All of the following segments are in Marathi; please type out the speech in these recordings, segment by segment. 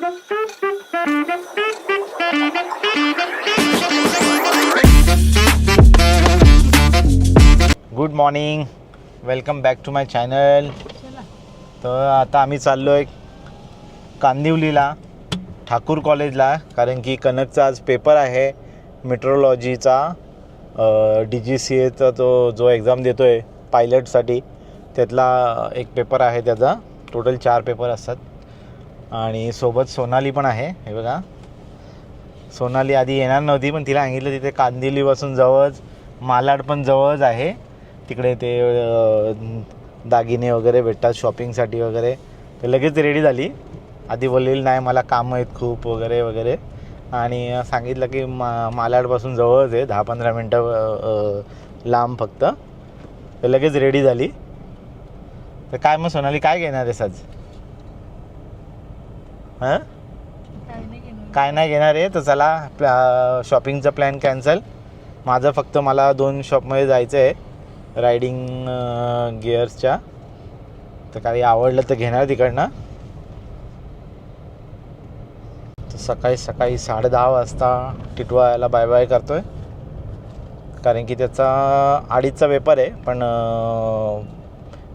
Good morning, welcome back to my channel. तर आता आम्ही चाललो आहे कांदिवलीला ठाकूर कॉलेजला, कारण की कनकचा आज पेपर आहे मेट्रोलॉजीचा. DGCAचा जो एक्झाम देतो आहे पायलटसाठी, त्यातला एक पेपर आहे. त्याचा टोटल 4 पेपर असतात. आणि सोबत सोनाली पण आहे. हे बघा, सोनाली आधी येणार नव्हती, पण तिला सांगितलं तिथे कांदिवलीपासून जवळच, मालाड पण जवळच आहे. तिकडे ते दागिने वगैरे भेटतात शॉपिंगसाठी वगैरे. तर लगेच रेडी झाली. आधी बोललेली नाही मला कामं आहेत खूप वगैरे वगैरे, आणि सांगितलं की मालाडपासून जवळच आहे, 10-15 मिनटं लांब फक्त. तर लगेच रेडी झाली. तर काय मग सोनाली, काय घेणार आहेस आज? हां, काय नाही घेणार आहे. तर चला, शॉपिंगचा प्लॅन कॅन्सल. माझं फक्त मला 2 शॉपमध्ये जायचं आहे रायडिंग गिअर्सच्या. तर काही आवडलं तर घेणार तिकडनं. तर सकाळी 10:30 वाजता टिटवाळ्याला बाय बाय करतो आहे, कारण की त्याचा 2:30चा पेपर आहे, पण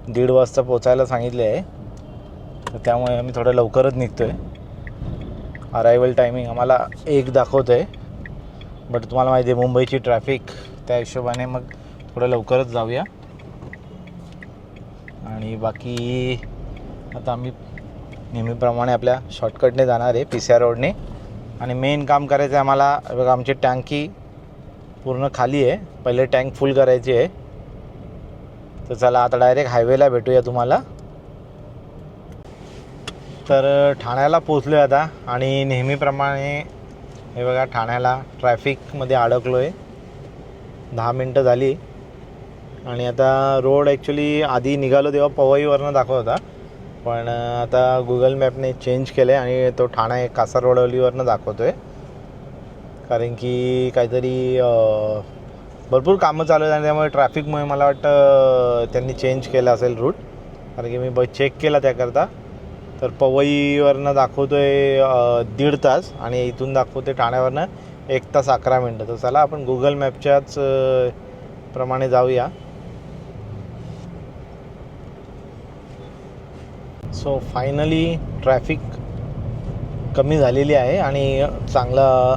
1:30 वाजता पोचायला सांगितले आहे. तर त्यामुळे आम्ही थोडं लवकरच निघतो आहे. अरायवल टायमिंग आम्हाला 1 दाखवतं आहे, बट तुम्हाला माहिती आहे मुंबईची ट्रॅफिक, त्या हिशोबाने मग थोडं लवकरच जाऊया. आणि बाकी आता आम्ही नेहमीप्रमाणे आपल्या शॉर्टकटने जाणार आहे, PCR रोडने. आणि मेन काम करायचं आहे आम्हाला. बघा, आमची टँकी पूर्ण खाली आहे, पहिले टँक फुल करायची आहे. तर चला आता डायरेक्ट हायवेला भेटूया तुम्हाला. तर ठाण्याला पोचलो आहे आता, आणि नेहमीप्रमाणे हे बघा, ठाण्याला ट्रॅफिकमध्ये अडकलो आहे. 10 मिनटं झाली. आणि आता रोड ॲक्च्युली आधी निघालो तेव्हा पवईवरनं दाखवत होता, पण आता गुगल मॅपने चेंज केलं आहे आणि तो ठाणे कासारवडवलीवरनं दाखवतो आहे. कारण की काहीतरी भरपूर कामं चालू आहेत, आणि त्यामुळे ट्रॅफिकमुळे मला वाटतं त्यांनी चेंज केलं असेल रूट. कारण की मी चेक केला त्याकरता, तर पवईवरनं दाखवतो आहे 1.5 तास, आणि इथून दाखवतो आहे ठाण्यावरनं 1 तास 11 मिनटं. तर चला आपण गुगल मॅपच्याच प्रमाणे जाऊया. सो फायनली ट्रॅफिक कमी झालेली आहे आणि चांगला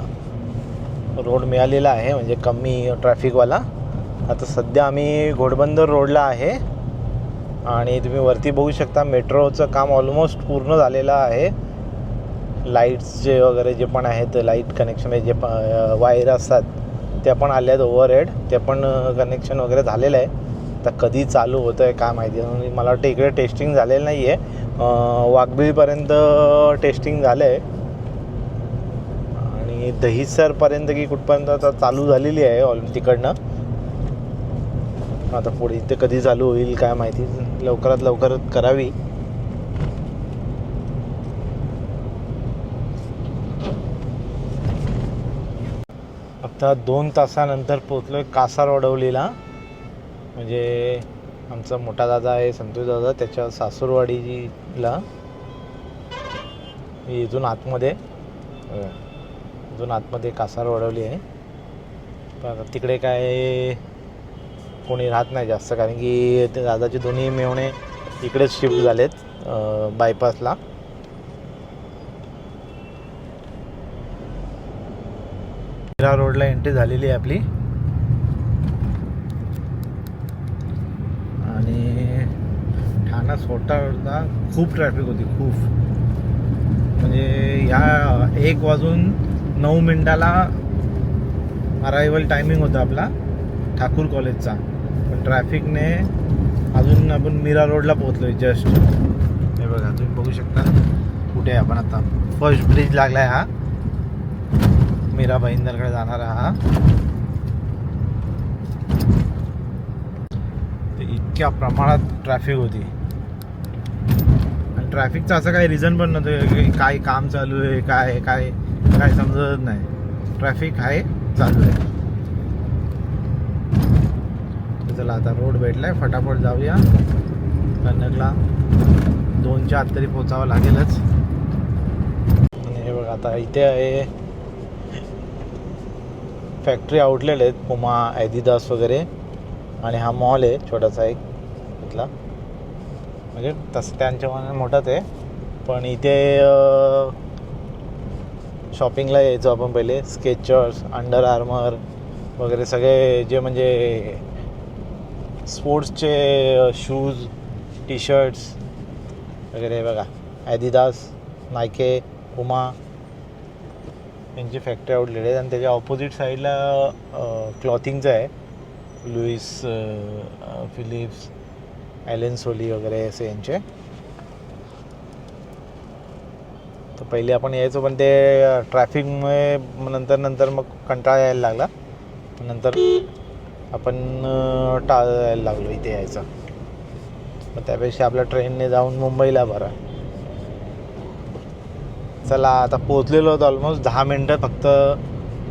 रोड मिळालेला आहे, म्हणजे कमी ट्रॅफिकवाला. आता सध्या आम्ही घोडबंदर रोडला आहे, आणि तुम्ही वरती बघू शकता मेट्रोचं काम ऑलमोस्ट पूर्ण झालेलं आहे. लाईट्सचे वगैरे जे पण आहेत, लाईट कनेक्शन जे वायर असतात त्या पण आल्या आहेत, ओव्हरहेड ते पण कनेक्शन वगैरे झालेलं आहे. आता कधी चालू होतं आहे काय माहिती. मला वाटतं इकडे टेस्टिंग झालेलं नाही आहे, वाघबिळीपर्यंत टेस्टिंग झालं आहे, आणि दहिसरपर्यंत की कुठपर्यंत आता चालू झालेली आहे तिकडनं. आता पुढे इथे कधी चालू होईल काय माहिती, लवकरात लवकर करावी. आता 2 तासानंतर पोचलो आहे कासारवडवलीला. म्हणजे आमचा मोठा दादा आहे संतोष दादा, त्याच्या सासूरवाडीला. इथून आतमध्ये कासारवडवली आहे. पण तिकडे काय कोणी राहत नाही जास्त, कारण की ते दादाचे दोन्ही मेवणे इकडेच शिफ्ट झालेत बायपासला. मीरा रोडला एंट्री झालेली आहे आपली. आणि ठाणा स्वतःला खूप ट्रॅफिक होती, खूप. म्हणजे ह्या 1:09 अरायवल टायमिंग होता आपला ठाकूर कॉलेजचा, पण ट्रॅफिकने अजून आपण मीरा रोडला पोहोचलो आहे जस्ट. हे बघा, तुम्ही बघू शकता कुठे आहे आपण आता. फर्स्ट ब्रिज लागला आहे हा, मीरा भाईंदरकडे जाणारा हा. इतक्या प्रमाणात ट्रॅफिक होती, आणि ट्रॅफिकचं असं काही रिझन पण नव्हतं की काय काम चालू आहे, काय काय काय समजत नाही. ट्रॅफिक आहे, चालू आहे. चला आता रोड भेटलाय, फटाफट जाऊया कन्नकला. 2च्या आत तरी पोचावं लागेलच. आता इथे आहे फॅक्टरी आउटलेट आहेत, पुमा, ॲडिदास वगैरे. आणि हा मॉल आहे छोटासा एक इथला, म्हणजे तसं त्यांच्या मनाने मोठाच आहे. पण इथे शॉपिंगला यायचो आपण पहिले. स्केचर्स, अंडर आर्मर वगैरे सगळे जे म्हणजे स्पोर्ट्सचे शूज, टी शर्ट्स वगैरे बघा. ॲडिदास, नायके, पुमा यांची फॅक्टरी आउटलेट आहे. आणि त्याच्या ऑपोजिट साईडला क्लॉथिंगचं आहे. लुईस, फिलिप्स, ॲलन सोली वगैरे असे यांचे. तर पहिले आपण यायचो, पण ते ट्रॅफिकमुळे नंतर मग कंटाळा यायला लागला. नंतर आपण टाळायला लागलो इथे यायचं. मग त्यापेक्षा आपल्या ट्रेनने जाऊन मुंबईला बरं. चला आता पोचलेलो होतो. ऑलमोस्ट 10 मिनटं फक्त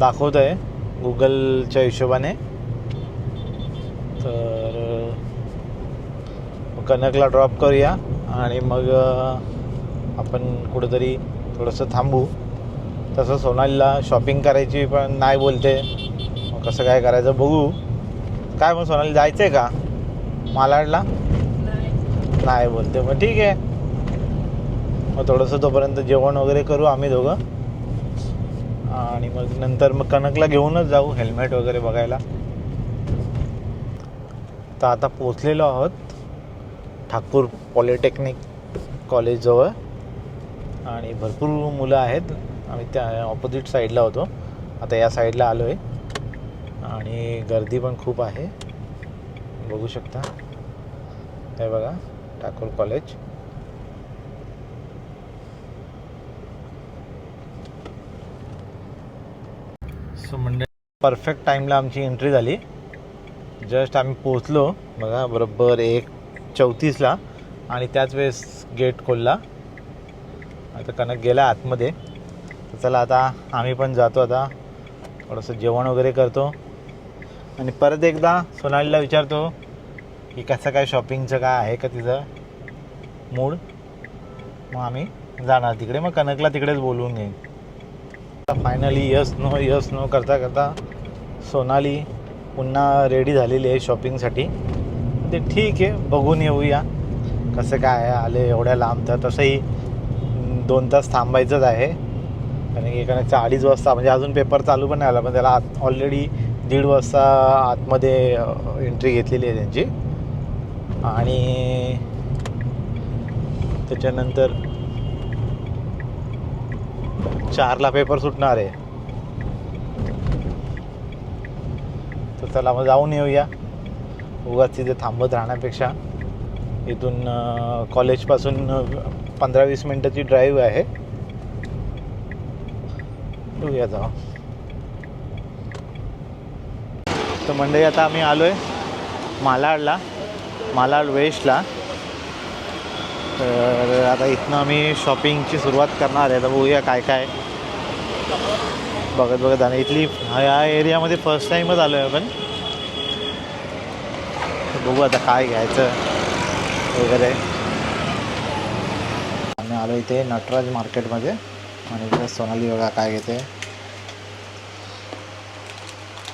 दाखवतं आहे गुगलच्या हिशोबाने. तर कनकला ड्रॉप करूया आणि मग आपण कुठंतरी थोडंसं थांबू. तसं सोनालीला शॉपिंग करायची पण नाही बोलते. मग कसं काय करायचं बघू. काय मग सोनाली जायचं आहे का मालाडला? नाही बोलते. मग ठीक आहे, मग थोडंसं तोपर्यंत जेवण वगैरे करू आम्ही दोघं. आणि मग नंतर मग कनकला घेऊनच जाऊ हेल्मेट वगैरे बघायला. तर आता पोचलेलो आहोत ठाकूर पॉलिटेक्निक कॉलेजजवळ. आणि भरपूर मुलं आहेत. आम्ही त्या ऑपोजिट साईडला होतो, आता या साईडला आलो आहे. आणि गर्दी पण खूप आहे, बघू शकता. हे बघा ठाकूर कॉलेज. सो म्हणजे परफेक्ट टाईमला आमची एंट्री झाली. जस्ट आम्ही पोचलो बघा बरोबर 1:34ला. आणि त्याच वेळेस गेट खोलला. आता कनक गेला आतमध्ये. तर चला आता आम्ही पण जातो. आता थोडंसं जेवण वगैरे करतो आणि परत एकदा सोनालीला विचारतो की कसं काय शॉपिंगचं काय आहे का तिचं मूड. मग आम्ही जाणार तिकडे. मग कनकला तिकडेच बोलवून घेईन. फायनली यस नो करता करता सोनाली पुन्हा रेडी झालेली आहे शॉपिंगसाठी. ते ठीक आहे, बघून येऊया कसं काय आहे. आले एवढ्या लांब तर तसंही 2 तास थांबायचंच आहे. कारण की कनकचा 2:30 वाजता, म्हणजे अजून पेपर चालू पण नाही आला, पण त्याला ऑलरेडी 1:30 वाजता आतमध्ये एंट्री घेतलेली आहे त्यांची. आणि त्याच्यानंतर 4ला पेपर सुटणार आहे. तर चला मग जाऊन येऊया. उगाच तिथे थांबत राहण्यापेक्षा. इथून कॉलेजपासून 15-20 मिनटाची ड्राईव्ह आहे. येऊया जाऊ. तर मंडळी आता आम्ही आलो आहे मालाड वेस्टला. तर आता इथनं आम्ही शॉपिंगची सुरुवात करणार आहे. तर बघूया काय काय बघत आणि इथली ह्या एरियामध्ये फर्स्ट टाईमच आलो आहे आपण. तर बघू आता काय घ्यायचं वगैरे. आम्ही आलो इथे नटराज मार्केटमध्ये. आणि इथे सोनाली बघा काय घेते,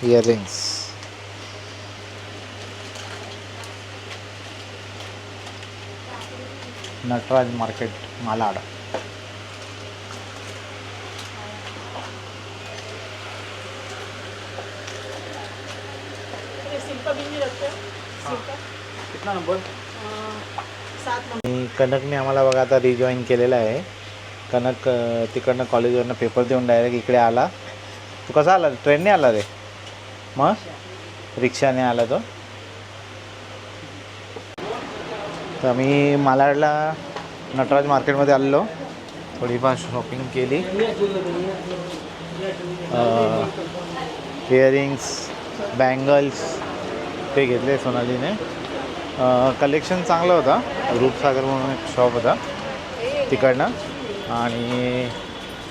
इयरिंग्स. नटराज मार्केट मालाड. कितना नंबर? 7 नंबर. कनकने आम्हाला बघा आता रिजॉईन केलेलं आहे. कनक तिकडनं कॉलेजवरनं पेपर देऊन डायरेक्ट इकडे आला. तू कसा आला? ट्रेनने आला रे? मग रिक्षाने आला तो. तर आम्ही मालाडला नटराज मार्केटमध्ये आलेलो. थोडीफार शॉपिंग केली. इयरिंग्स, बँगल्स ते घेतले सोनालीने. कलेक्शन चांगलं होता. रूपसागर म्हणून एक शॉप होता तिकडनं. आणि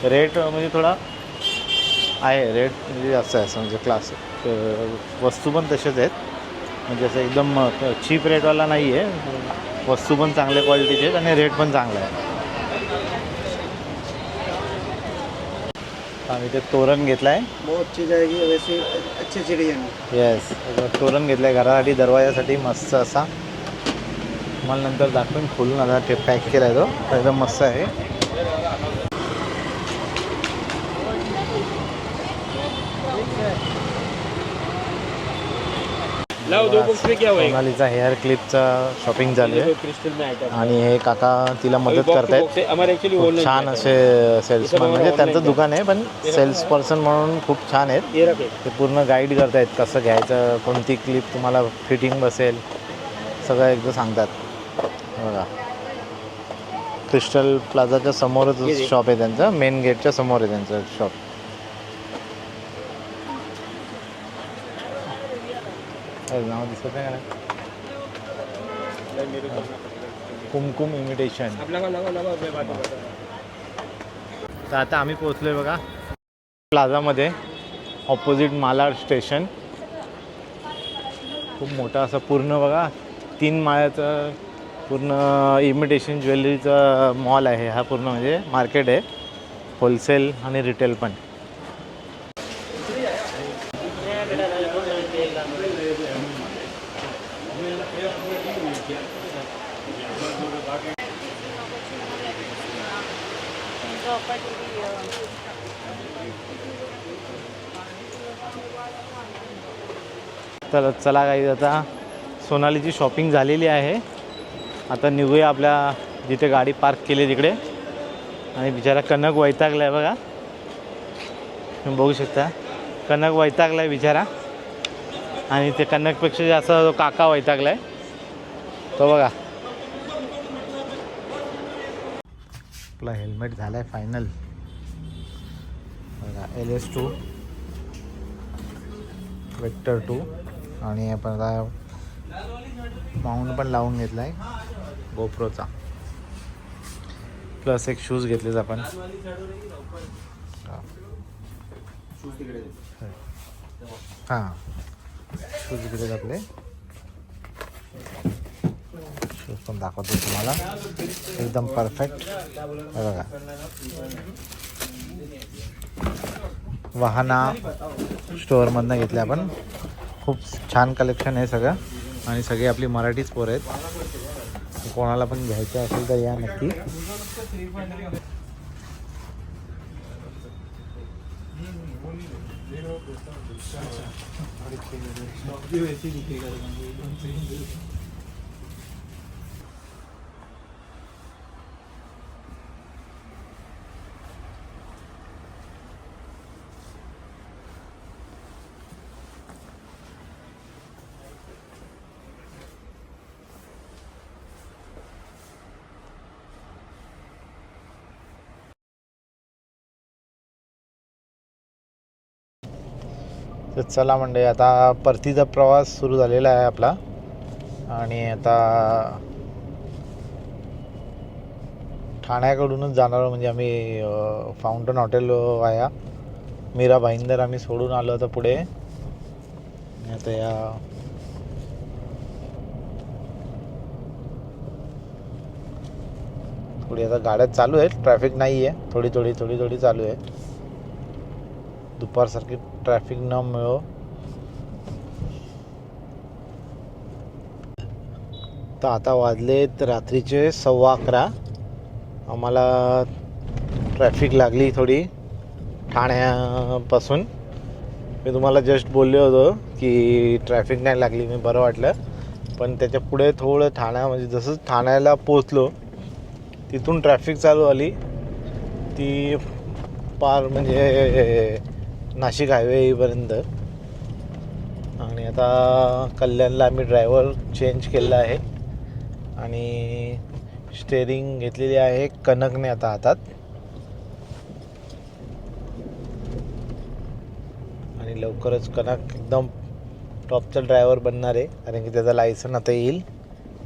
रेट म्हणजे थोडा आहे, रेट म्हणजे जास्त आहे असं, म्हणजे क्लास. वस्तू पण तसेच आहेत, म्हणजे असं एकदम चीप रेटवाला नाही आहे. वस्तू पण चांगल्या क्वालिटीचे आहेत आणि रेट पण चांगला आहे. आम्ही ते तोरण घेतलाय. बहुत अच्छी जाएगी वैसे, अच्छे अच्छे डिजाइन. येस, तोरण घेतलाय घरासाठी, दरवाजासाठी मस्त असा. मला नंतर दाखवून खोलून आता ते पॅक केलाय तो एकदम मस्त आहे. सोनालीचा हेअर क्लिपचा शॉपिंग झाली आहे आणि हे काका तिला मदत करतायत. खूप छान असे सेल्समॅन, म्हणजे त्यांचं दुकान आहे पण सेल्स पर्सन म्हणून खूप छान आहेत. ते पूर्ण गाईड करतायत कसं घ्यायचं, कोणती क्लिप तुम्हाला फिटिंग बसेल, सगळं एकदा सांगतात. बघा, क्रिस्टल प्लाझाच्या समोरच शॉप आहे त्यांचं, मेन गेटच्या समोर आहे त्यांचं शॉप. नाव दिसत नाही का? कुमकुम इमिटेशन. तर आता आम्ही पोहोचलोय बघा प्लाझामध्ये, ऑपोजिट मालाड स्टेशन. खूप मोठा असं पूर्ण बघा 3 माळ्याचं पूर्ण इमिटेशन ज्वेलरीचा मॉल आहे हा. पूर्ण म्हणजे मार्केट आहे, होलसेल आणि रिटेल पण. तर चला काही, आता सोनालीची शॉपिंग झालेली आहे. आता निघूया आपल्या जिथे गाडी पार्क केली तिकडे. आणि बिचारा कनक वैतागला आहे बघा, तुम्ही बघू शकता. कनक वैतागला आहे बिचारा, आणि ते कनकपेक्षा जास्त जो काका वैतागला आहे तो बघा. आपला हेल्मेट झाला आहे फायनल बघा, LS2 वेक्टर 2. आणि आपण आता माउंट पण लावून घेतला आहे गोप्रोचा, प्लस एक शूज घेतलेत आपण. हां, शूज घेतलेत आपले. शूज पण दाखवतो तुम्हाला, एकदम परफेक्ट. बघा, वाहना स्टोअरमधनं घेतले आपण. खूप छान कलेक्शन आहे सगळं, आणि सगळे आपली मराठीच पोरं आहेत. कोणाला पण घ्यायचं असेल तर या नक्की. तर चला म्हणजे आता परतीचा प्रवास सुरू झालेला आहे आपला. आणि आता ठाण्याकडूनच जाणार, म्हणजे आम्ही फाउंटन हॉटेल वाया मीरा भाईंदर आम्ही सोडून आलो होतो पुढे. आता या पुढे आता गाड्या चालू आहेत, ट्रॅफिक नाही आहे, थोडी थोडी चालू आहे. दुपारसारखी ट्रॅफिक न मिळो. तर आता वाजलेत रात्रीचे 11:15. आम्हाला ट्रॅफिक लागली थोडी ठाण्यापासून. मी तुम्हाला जस्ट बोलले होतो की ट्रॅफिक नाही लागली, मी बरं वाटलं. पण त्याच्या पुढे थोडं ठाण्यामध्ये जसं ठाण्याला पोचलो तिथून ट्रॅफिक चालू आली, ती पार म्हणजे नाशिक हायवे येईपर्यंत. आणि आता कल्याणला आम्ही ड्रायव्हर चेंज केलेला आहे आणि स्टेअरिंग घेतलेली आहे कनकने आता हातात. आणि लवकरच कनक एकदम टॉपचा ड्रायव्हर बनणार आहे, कारण की त्याचा लायसन आता येईल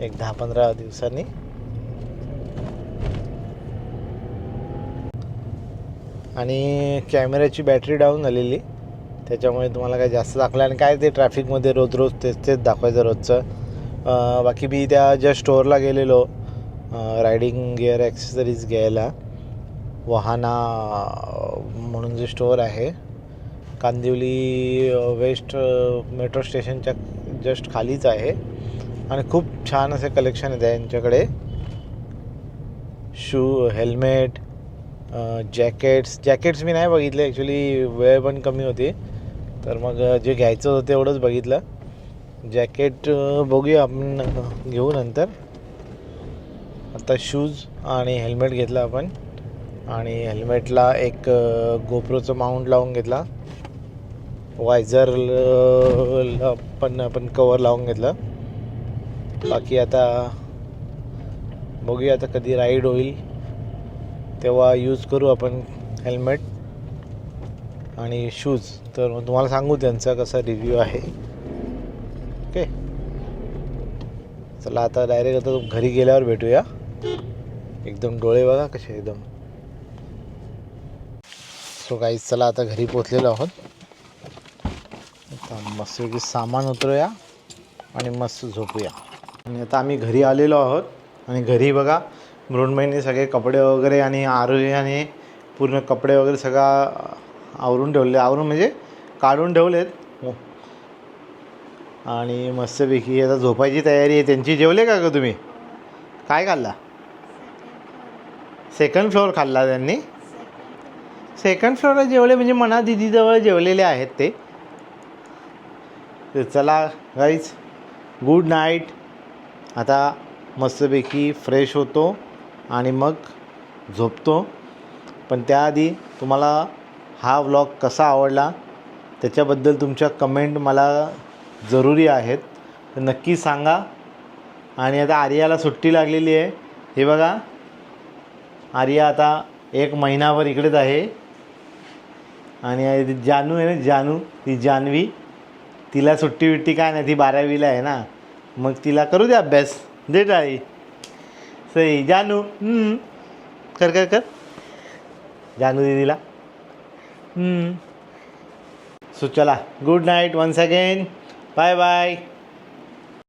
एक 10-15 दिवसांनी. आणि कॅमेऱ्याची बॅटरी डाऊन झालेली, त्याच्यामुळे तुम्हाला काय जास्त दाखवलं. आणि काय ते ट्रॅफिकमध्ये रोज तेच दाखवायचं रोजचं. बाकी मी त्या ज्या स्टोअरला गेलेलो रायडिंग गिअर ॲक्सेसरीज घ्यायला, वाहना म्हणून जे स्टोअर आहे कांदिवली वेस्ट मेट्रो स्टेशनच्या जस्ट खालीच आहे आणि खूप छान असे कलेक्शन आहे यांच्याकडे. शू, हेल्मेट, जॅकेट्स मी नाही बघितले ॲक्च्युली, वेळ पण कमी होती, तर मग जे घ्यायचं होतं तेवढंच बघितलं. जॅकेट बघूया आपण, घेऊ नंतर. आता शूज आणि हेल्मेट घेतला आपण आणि हेल्मेटला एक गोप्रोचं माउंट लावून घेतला. वायझरला पण आपण कवर लावून घेतलं. बाकी आता बघूया, आता कधी राईड होईल तेव्हा यूज करू आपण हेल्मेट आणि शूज. तर मग तुम्हाला सांगू त्यांचा कसा रिव्ह्यू आहे. ओके, चला आता डायरेक्ट आता घरी गेल्यावर भेटूया. एकदम डोळे बघा कसे एकदम. सो गाईज चला आता घरी पोचलेलो आहोत. आता मस्तपैकी सामान उतरूया आणि मस्त झोपूया. आणि आता आम्ही घरी आलेलो आहोत आणि घरी बघा मृण्मयीने सगळे कपडे वगैरे आणि आरोह्याने पूर्ण कपडे वगैरे सगळं आवरून ठेवले. आवरून म्हणजे काढून ठेवलेत आणि मस्तपैकी आता झोपायची तयारी आहे त्यांची. जेवले का तुम्ही? काय खाल्ला? सेकंड फ्लोअर खाल्ला त्यांनी. सेकंड फ्लोअरला जेवले म्हणजे मना दिदीजवळ जेवलेले आहेत ते. चला गाईज, गुड नाईट. आता मस्तपैकी फ्रेश होतो आणि मग झोपतो. पण त्याआधी तुम्हाला हा व्लॉग कसा आवडला त्याच्याबद्दल तुमच्या कमेंट मला जरुरी आहेत, तर नक्की सांगा. आणि आता आर्याला सुट्टी लागलेली आहे. हे बघा, आर्या आता 1 महिनाभर इकडेच आहे. आणि जानू आहे ना, जानू, ती जानवी, तिला सुट्टी बिट्टी काय नाही, ती 12वीला आहे ना, मग तिला करू दे अभ्यास. दे टाळी. सई जानू, कर कर कर जानू दीदीला. सो चला, good night once again. Bye bye.